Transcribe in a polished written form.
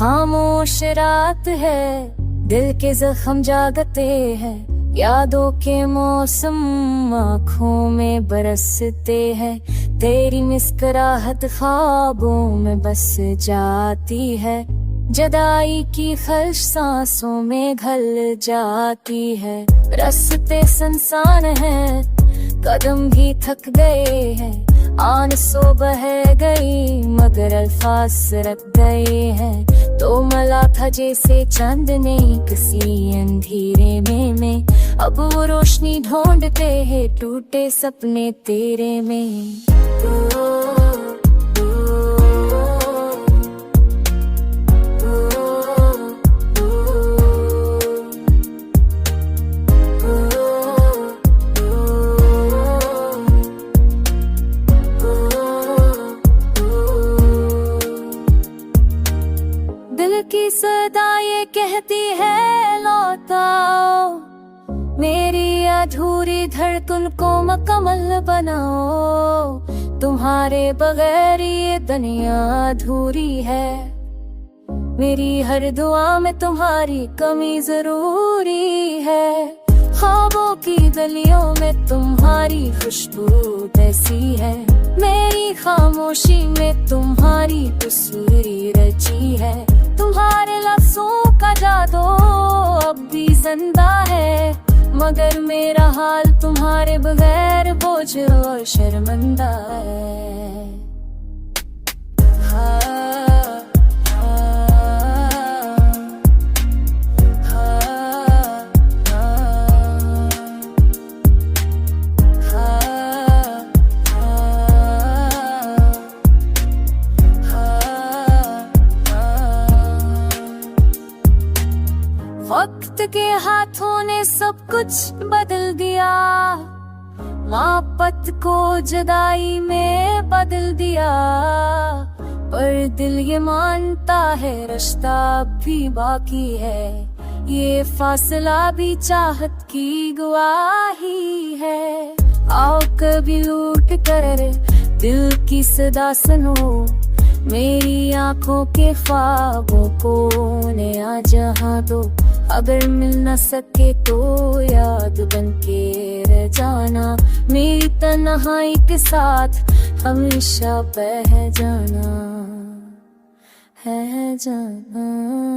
खामोश रात है, दिल के जख्म जागते हैं, यादों के मौसम आँखों में बरसते हैं। तेरी मुस्कुराहट ख्वाबों में बस जाती है, जुदाई की खर्श सांसों में घल जाती है। रास्ते सुनसान हैं, कदम भी थक गए हैं, आंसू बह गई मगर अल्फाज रख गए हैं। तो मला था जैसे चांदनी किसी अंधेरे में अब वो रोशनी ढूंढते हैं टूटे सपने तेरे में। दिल की सदा ये कहती है लौट आओ, मेरी अधूरी धड़कन को मुकम्मल बनाओ। तुम्हारे बगैर ये दुनिया अधूरी है, मेरी हर दुआ में तुम्हारी कमी जरूरी है। ख्वाबों की गलियों में तुम्हारी खुशबू ऐसी है, मेरी खामोशी में तुम्हारी तस्वीर रची है। तुम्हारे लफ्ज़ों का जादू अब भी जिंदा है, मगर मेरा हाल तुम्हारे बगैर बोझ और शर्मिंदा है। वक्त के हाथों ने सब कुछ बदल दिया, मोहब्बत को जुदाई में बदल दिया। पर दिल ये मानता है रिश्ता भी बाकी है, ये फासला भी चाहत की गवाही है। आओ कभी लूट कर दिल की सदा सुनो, मेरी आंखों के ख्वाबों को नया जहां दो। अगर मिल न सके तो याद बन के रह जाना, मेरी तन्हाई के साथ हमेशा बह जाना है जाना।